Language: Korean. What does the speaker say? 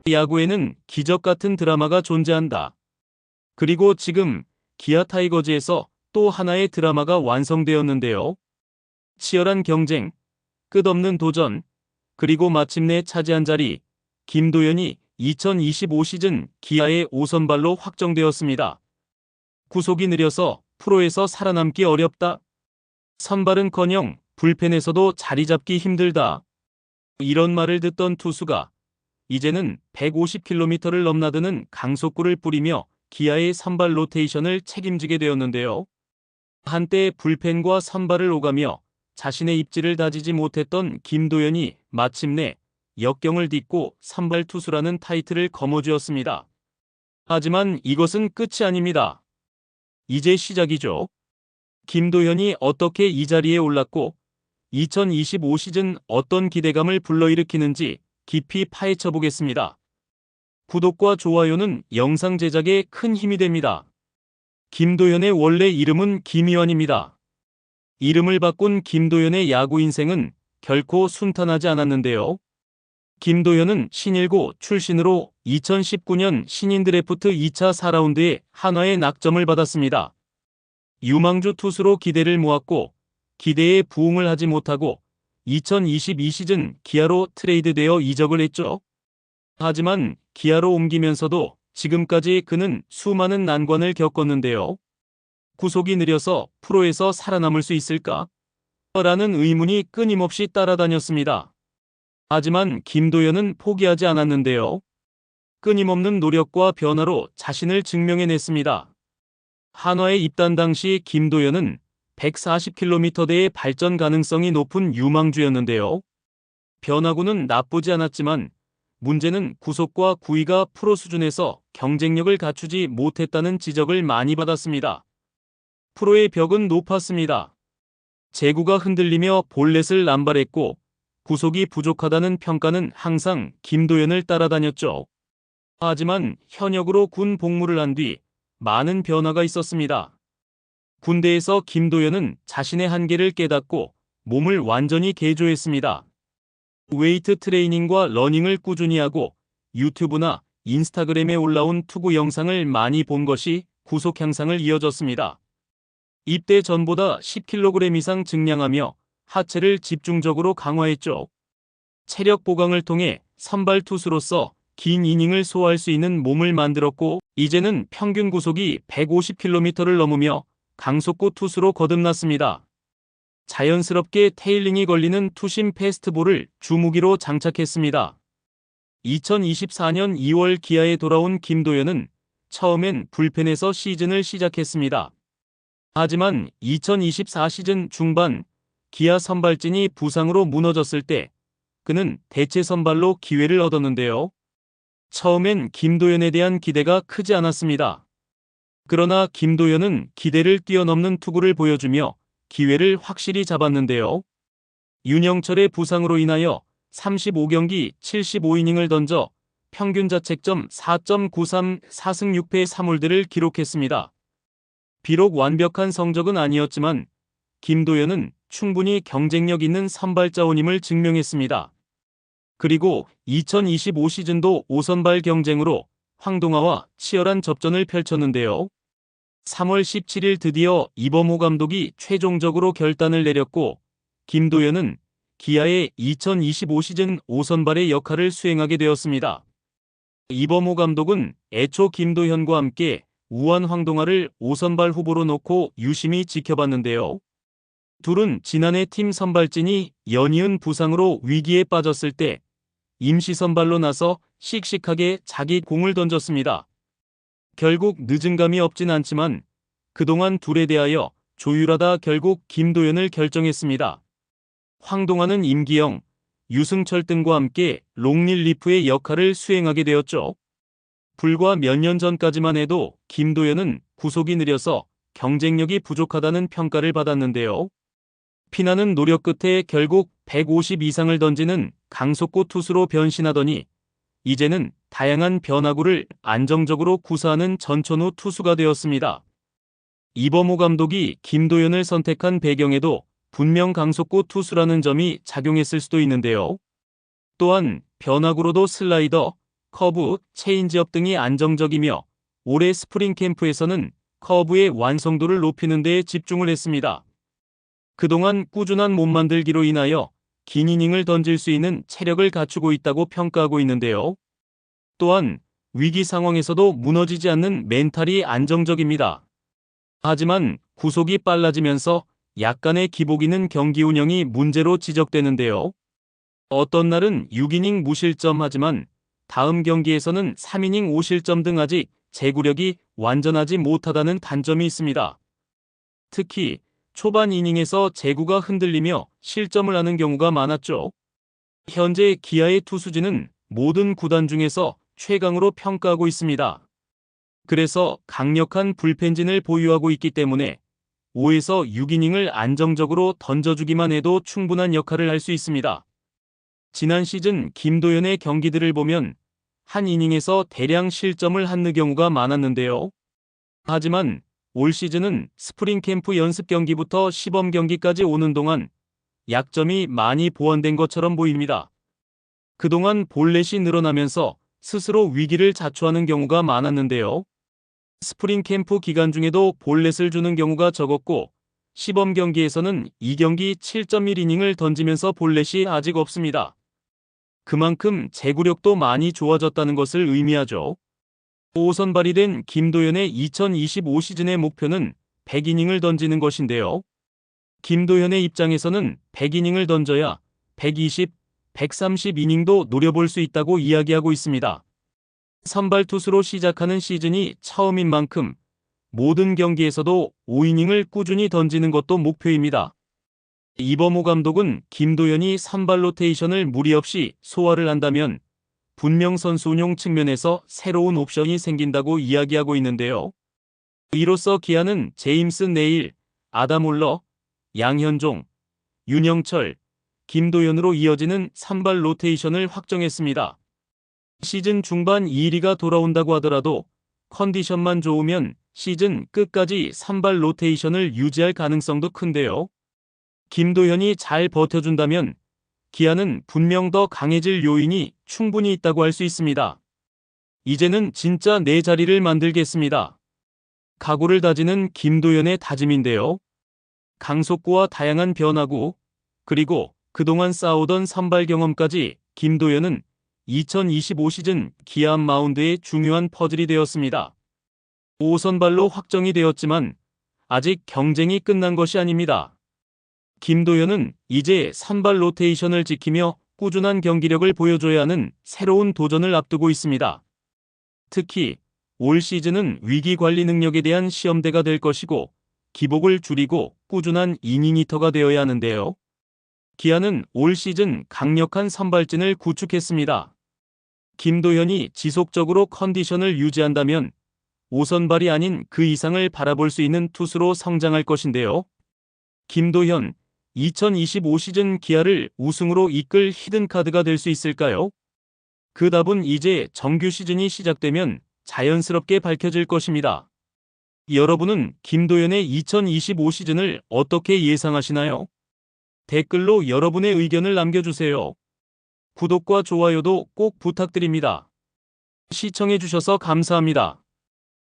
야구에는 기적 같은 드라마가 존재한다. 그리고 지금 기아 타이거즈에서 또 하나의 드라마가 완성되었는데요. 치열한 경쟁, 끝없는 도전, 그리고 마침내 차지한 자리, 김도현이 2025 시즌 기아의 5선발로 확정되었습니다. 구속이 느려서 프로에서 살아남기 어렵다. 선발은커녕 불펜에서도 자리 잡기 힘들다. 이런 말을 듣던 투수가 이제는 150km를 넘나드는 강속구를 뿌리며 기아의 선발 로테이션을 책임지게 되었는데요. 한때 불펜과 선발을 오가며 자신의 입지를 다지지 못했던 김도현이 마침내 역경을 딛고 선발 투수라는 타이틀을 거머쥐었습니다. 하지만 이것은 끝이 아닙니다. 이제 시작이죠. 김도현이 어떻게 이 자리에 올랐고 2025 시즌 어떤 기대감을 불러일으키는지 깊이 파헤쳐 보겠습니다. 구독과 좋아요는 영상 제작에 큰 힘이 됩니다. 김도현의 원래 이름은 김희환입니다. 이름을 바꾼 김도현의 야구 인생은 결코 순탄하지 않았는데요. 김도현은 신일고 출신으로 2019년 신인 드래프트 2차 4라운드에 한화의 낙점을 받았습니다. 유망주 투수로 기대를 모았고 기대에 부응을 하지 못하고 2022 시즌 기아로 트레이드되어 이적을 했죠. 하지만 기아로 옮기면서도 지금까지 그는 수많은 난관을 겪었는데요. 구속이 느려서 프로에서 살아남을 수 있을까? 라는 의문이 끊임없이 따라다녔습니다. 하지만 김도현은 포기하지 않았는데요. 끊임없는 노력과 변화로 자신을 증명해냈습니다. 한화에 입단 당시 김도현은 140km대의 발전 가능성이 높은 유망주였는데요. 변화구는 나쁘지 않았지만 문제는 구속과 구위가 프로 수준에서 경쟁력을 갖추지 못했다는 지적을 많이 받았습니다. 프로의 벽은 높았습니다. 제구가 흔들리며 볼넷을 남발했고 구속이 부족하다는 평가는 항상 김도현을 따라다녔죠. 하지만 현역으로 군 복무를 한 뒤 많은 변화가 있었습니다. 군대에서 김도현은 자신의 한계를 깨닫고 몸을 완전히 개조했습니다. 웨이트 트레이닝과 러닝을 꾸준히 하고 유튜브나 인스타그램에 올라온 투구 영상을 많이 본 것이 구속 향상을 이어졌습니다. 입대 전보다 10kg 이상 증량하며 하체를 집중적으로 강화했죠. 체력 보강을 통해 선발 투수로서 긴 이닝을 소화할 수 있는 몸을 만들었고 이제는 평균 구속이 150km를 넘으며 강속구 투수로 거듭났습니다. 자연스럽게 테일링이 걸리는 투심 패스트볼을 주무기로 장착했습니다. 2024년 2월 기아에 돌아온 김도현은 처음엔 불펜에서 시즌을 시작했습니다. 하지만 2024 시즌 중반 기아 선발진이 부상으로 무너졌을 때 그는 대체 선발로 기회를 얻었는데요. 처음엔 김도현에 대한 기대가 크지 않았습니다. 그러나 김도현은 기대를 뛰어넘는 투구를 보여주며 기회를 확실히 잡았는데요. 윤영철의 부상으로 인하여 35경기 75이닝을 던져 평균 자책점 4.93, 4승 6패 3홀드를 기록했습니다. 비록 완벽한 성적은 아니었지만 김도현은 충분히 경쟁력 있는 선발자원임을 증명했습니다. 그리고 2025 시즌도 5선발 경쟁으로 황동아와 치열한 접전을 펼쳤는데요. 3월 17일 드디어 이범호 감독이 최종적으로 결단을 내렸고 김도현은 기아의 2025 시즌 5선발의 역할을 수행하게 되었습니다. 이범호 감독은 애초 김도현과 함께 우완 황동아를 5선발 후보로 놓고 유심히 지켜봤는데요. 둘은 지난해 팀 선발진이 연이은 부상으로 위기에 빠졌을 때 임시 선발로 나서 씩씩하게 자기 공을 던졌습니다. 결국 늦은 감이 없진 않지만 그동안 둘에 대하여 조율하다 결국 김도현을 결정했습니다. 황동아는 임기영, 유승철 등과 함께 롱릴리프의 역할을 수행하게 되었죠. 불과 몇 년 전까지만 해도 김도현은 구속이 느려서 경쟁력이 부족하다는 평가를 받았는데요. 피나는 노력 끝에 결국 150 이상을 던지는 강속구 투수로 변신하더니 이제는 다양한 변화구를 안정적으로 구사하는 전천후 투수가 되었습니다. 이범호 감독이 김도현을 선택한 배경에도 분명 강속구 투수라는 점이 작용했을 수도 있는데요. 또한 변화구로도 슬라이더, 커브, 체인지업 등이 안정적이며 올해 스프링 캠프에서는 커브의 완성도를 높이는 데에 집중을 했습니다. 그동안 꾸준한 몸 만들기로 인하여 긴 이닝을 던질 수 있는 체력을 갖추고 있다고 평가하고 있는데요. 또한 위기 상황에서도 무너지지 않는 멘탈이 안정적입니다. 하지만 구속이 빨라지면서 약간의 기복 있는 경기 운영이 문제로 지적되는데요. 어떤 날은 6이닝 무실점 하지만 다음 경기에서는 3이닝 5실점 등 아직 제구력이 완전하지 못하다는 단점이 있습니다. 특히 초반 이닝에서 제구가 흔들리며 실점을 하는 경우가 많았죠. 현재 기아의 투수진은 모든 구단 중에서 최강으로 평가하고 있습니다. 그래서 강력한 불펜진을 보유하고 있기 때문에 5에서 6이닝을 안정적으로 던져주기만 해도 충분한 역할을 할 수 있습니다. 지난 시즌 김도현의 경기들을 보면 한 이닝에서 대량 실점을 하는 경우가 많았는데요. 하지만 올 시즌은 스프링 캠프 연습 경기부터 시범 경기까지 오는 동안 약점이 많이 보완된 것처럼 보입니다. 그동안 볼넷이 늘어나면서 스스로 위기를 자초하는 경우가 많았는데요. 스프링 캠프 기간 중에도 볼넷을 주는 경우가 적었고 시범 경기에서는 2경기 7.1이닝을 던지면서 볼넷이 아직 없습니다. 그만큼 제구력도 많이 좋아졌다는 것을 의미하죠. 5선발이 된 김도현의 2025 시즌의 목표는 100이닝을 던지는 것인데요. 김도현의 입장에서는 100이닝을 던져야 120, 130이닝도 노려볼 수 있다고 이야기하고 있습니다. 선발 투수로 시작하는 시즌이 처음인 만큼 모든 경기에서도 5이닝을 꾸준히 던지는 것도 목표입니다. 이범호 감독은 김도현이 선발 로테이션을 무리 없이 소화를 한다면 분명 선수 운용 측면에서 새로운 옵션이 생긴다고 이야기하고 있는데요. 이로써 기아는 제임스 네일, 아담 올러, 양현종, 윤영철, 김도현으로 이어지는 선발 로테이션을 확정했습니다. 시즌 중반 이리가 돌아온다고 하더라도 컨디션만 좋으면 시즌 끝까지 선발 로테이션을 유지할 가능성도 큰데요. 김도현이 잘 버텨준다면 기아는 분명 더 강해질 요인이 충분히 있다고 할 수 있습니다. 이제는 진짜 내 자리를 만들겠습니다. 각오를 다지는 김도현의 다짐인데요. 강속구와 다양한 변화구, 그리고 그동안 쌓아오던 선발 경험까지 김도현은 2025 시즌 기아 마운드의 중요한 퍼즐이 되었습니다. 5선발로 확정이 되었지만 아직 경쟁이 끝난 것이 아닙니다. 김도현은 이제 선발 로테이션을 지키며 꾸준한 경기력을 보여줘야 하는 새로운 도전을 앞두고 있습니다. 특히 올 시즌은 위기 관리 능력에 대한 시험대가 될 것이고 기복을 줄이고 꾸준한 이닝 히터가 되어야 하는데요. 기아는 올 시즌 강력한 선발진을 구축했습니다. 김도현이 지속적으로 컨디션을 유지한다면 5선발이 아닌 그 이상을 바라볼 수 있는 투수로 성장할 것인데요. 김도현, 2025 시즌 기아를 우승으로 이끌 히든카드가 될 수 있을까요? 그 답은 이제 정규 시즌이 시작되면 자연스럽게 밝혀질 것입니다. 여러분은 김도현의 2025 시즌을 어떻게 예상하시나요? 댓글로 여러분의 의견을 남겨주세요. 구독과 좋아요도 꼭 부탁드립니다. 시청해주셔서 감사합니다.